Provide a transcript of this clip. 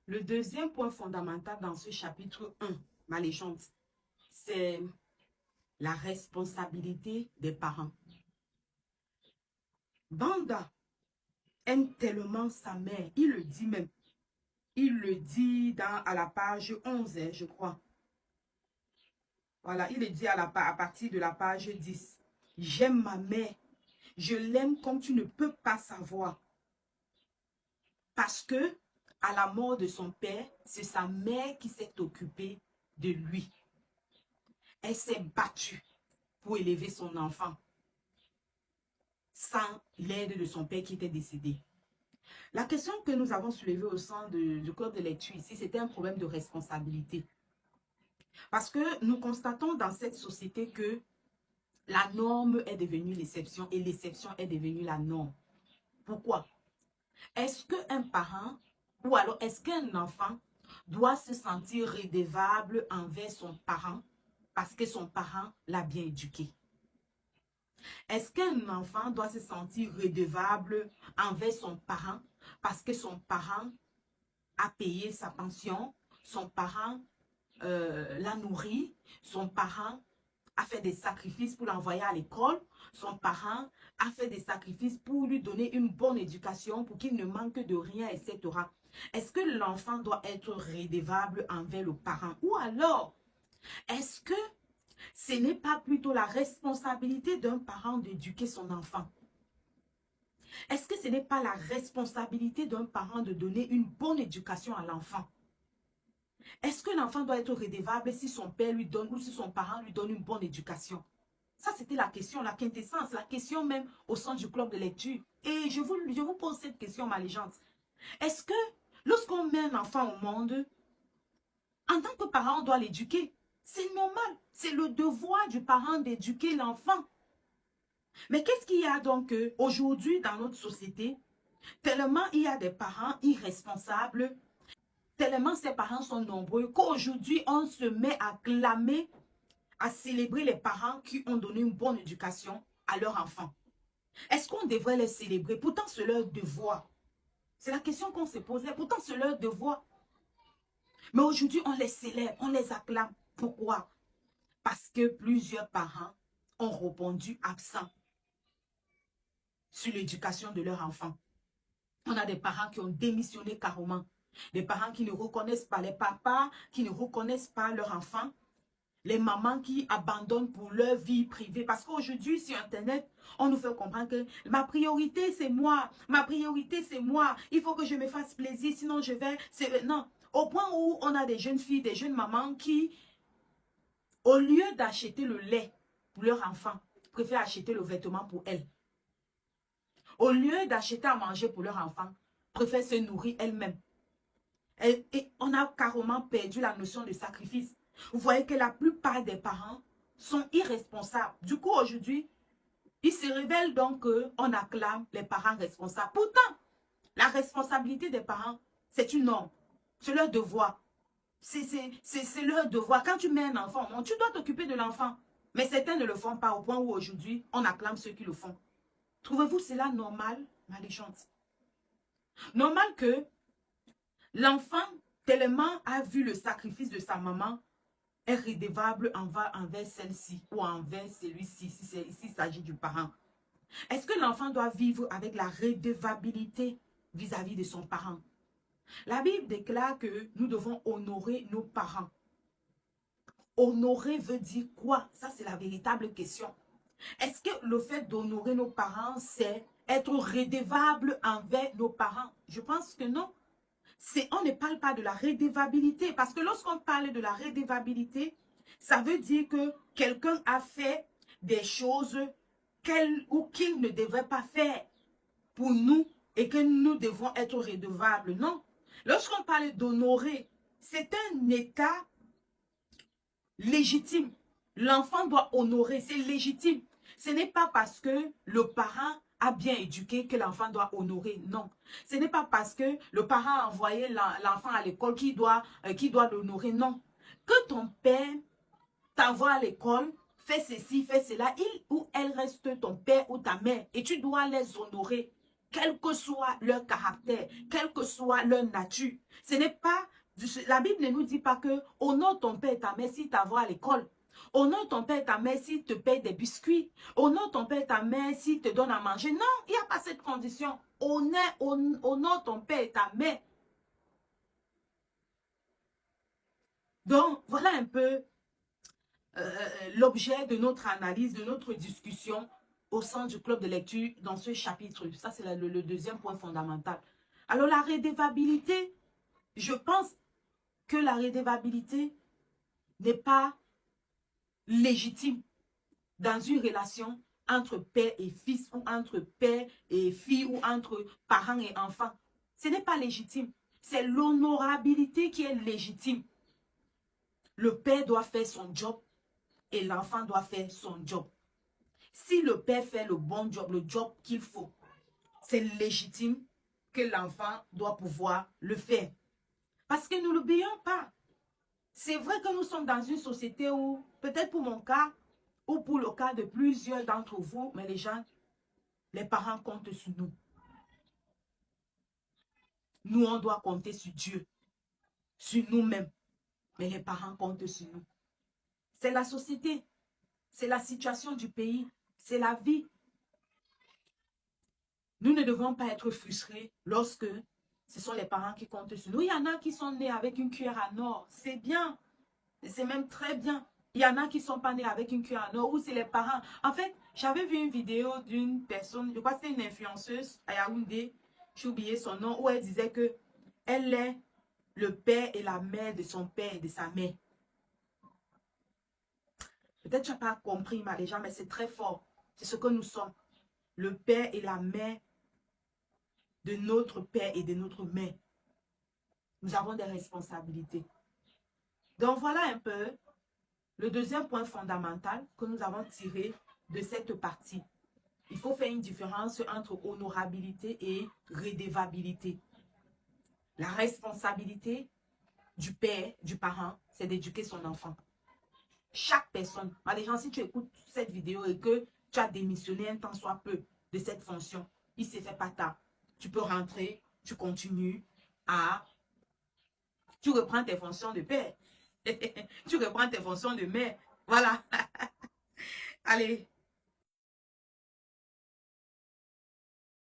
Le deuxième point fondamental dans ce chapitre 1, ma légende, c'est la responsabilité des parents. Banda aime tellement sa mère, il le dit même. Il le dit à la page 11, je crois. Voilà, il le dit à partir de la page 10. J'aime ma mère. Je l'aime comme tu ne peux pas savoir. Parce que, à la mort de son père, c'est sa mère qui s'est occupée de lui. Elle s'est battue pour élever son enfant sans l'aide de son père qui était décédé. La question que nous avons soulevée au sein du club de lecture ici, c'était un problème de responsabilité. Parce que nous constatons dans cette société que la norme est devenue l'exception et l'exception est devenue la norme. Pourquoi? Est-ce qu'un parent ou alors est-ce qu'un enfant doit se sentir redevable envers son parent parce que son parent l'a bien éduqué? Est-ce qu'un enfant doit se sentir redevable envers son parent parce que son parent a payé sa pension, son parent l'a nourri, son parent a fait des sacrifices pour l'envoyer à l'école, son parent a fait des sacrifices pour lui donner une bonne éducation, pour qu'il ne manque de rien, etc. Est-ce que l'enfant doit être redevable envers le parent? Ou alors, est-ce que ce n'est pas plutôt la responsabilité d'un parent d'éduquer son enfant? Est-ce que ce n'est pas la responsabilité d'un parent de donner une bonne éducation à l'enfant? Est-ce que l'enfant doit être redevable si son père lui donne ou si son parent lui donne une bonne éducation? Ça, c'était la question, la quintessence, la question même au sein du club de lecture. Et je vous pose cette question, ma légende. Est-ce que lorsqu'on met un enfant au monde, en tant que parent, on doit l'éduquer? C'est normal. C'est le devoir du parent d'éduquer l'enfant. Mais qu'est-ce qu'il y a donc aujourd'hui dans notre société? Tellement il y a des parents irresponsables, tellement ces parents sont nombreux qu'aujourd'hui, on se met à clamer, à célébrer les parents qui ont donné une bonne éducation à leurs enfants. Est-ce qu'on devrait les célébrer? Pourtant, c'est leur devoir. C'est la question qu'on se posait. Pourtant, c'est leur devoir. Mais aujourd'hui, on les célèbre, on les acclame. Pourquoi? Parce que plusieurs parents ont répondu absents sur l'éducation de leurs enfants. On a des parents qui ont démissionné carrément. Des parents qui ne reconnaissent pas les papas, qui ne reconnaissent pas leurs enfants. Les mamans qui abandonnent pour leur vie privée. Parce qu'aujourd'hui, sur Internet, on nous fait comprendre que ma priorité, c'est moi. Ma priorité, c'est moi. Il faut que je me fasse plaisir, sinon je vais... Non. Au point où on a des jeunes filles, des jeunes mamans qui, au lieu d'acheter le lait pour leur enfant, préfèrent acheter le vêtement pour elles. Au lieu d'acheter à manger pour leur enfant, préfèrent se nourrir elles-mêmes. Et on a carrément perdu la notion de sacrifice. Vous voyez que la plupart des parents sont irresponsables. Du coup, aujourd'hui, il se révèle donc qu'on acclame les parents responsables. Pourtant, la responsabilité des parents, c'est une norme. C'est leur devoir. C'est leur devoir. Quand tu mets un enfant au monde, tu dois t'occuper de l'enfant. Mais certains ne le font pas au point où aujourd'hui, on acclame ceux qui le font. Trouvez-vous cela normal, ma légende? Normal que l'enfant, tellement a vu le sacrifice de sa maman, est redevable envers celle-ci ou envers celui-ci, s'il s'agit du parent. Est-ce que l'enfant doit vivre avec la redevabilité vis-à-vis de son parent? La Bible déclare que nous devons honorer nos parents. Honorer veut dire quoi? Ça, c'est la véritable question. Est-ce que le fait d'honorer nos parents, c'est être redevable envers nos parents? Je pense que non. On ne parle pas de la redevabilité. Parce que lorsqu'on parle de la redevabilité, ça veut dire que quelqu'un a fait des choses qu'il ne devrait pas faire pour nous et que nous devons être redevables. Non. Lorsqu'on parle d'honorer, c'est un état légitime. L'enfant doit honorer, c'est légitime. Ce n'est pas parce que le parent a bien éduqué que l'enfant doit honorer. Non. Ce n'est pas parce que le parent a envoyé l'enfant à l'école qu'il doit l'honorer. Non. Que ton père t'envoie à l'école, fais ceci, fais cela, il ou elle reste ton père ou ta mère et tu dois les honorer. quel que soit leur caractère, quelle que soit leur nature. Ce n'est pas, la Bible ne nous dit pas que honore ton père et ta mère s'il t'envoie à l'école. Honore ton père et ta mère s'il te paye des biscuits. Honore ton père et ta mère s'il te donne à manger. Non, il n'y a pas cette condition. Honore ton père et ta mère. Donc, voilà un peu l'objet de notre analyse, de notre discussion au sein du club de lecture dans ce chapitre. Ça, c'est le deuxième point fondamental. Alors, la redevabilité, je pense que la redevabilité n'est pas légitime dans une relation entre père et fils ou entre père et fille ou entre parents et enfants. Ce n'est pas légitime. C'est l'honorabilité qui est légitime. Le père doit faire son job et l'enfant doit faire son job. Si le père fait le bon job, le job qu'il faut, c'est légitime que l'enfant doit pouvoir le faire. Parce que nous n'oublions pas. C'est vrai que nous sommes dans une société où, peut-être pour mon cas, ou pour le cas de plusieurs d'entre vous, mais les gens, les parents comptent sur nous. Nous, on doit compter sur Dieu, sur nous-mêmes. Mais les parents comptent sur nous. C'est la société, c'est la situation du pays, c'est la vie. Nous ne devons pas être frustrés lorsque ce sont les parents qui comptent sur nous. Il y en a qui sont nés avec une cuillère à or. C'est bien. C'est même très bien. Il y en a qui ne sont pas nés avec une cuillère à or ou c'est les parents. En fait, j'avais vu une vidéo d'une personne, je crois que c'est une influenceuse à Yaoundé, j'ai oublié son nom, où elle disait que elle est le père et la mère de son père et de sa mère. Peut-être que tu n'as pas compris, les gens, mais c'est très fort. C'est ce que nous sommes. Le père et la mère de notre père et de notre mère. Nous avons des responsabilités. Donc, voilà un peu le deuxième point fondamental que nous avons tiré de cette partie. Il faut faire une différence entre honorabilité et redevabilité. La responsabilité du père, du parent, c'est d'éduquer son enfant. Chaque personne. Les gens, si tu écoutes cette vidéo et que tu as démissionné un temps soit peu de cette fonction, il ne s'est fait pas tard. Tu peux rentrer, tu continues tu reprends tes fonctions de père. Tu reprends tes fonctions de mère. Voilà. Allez,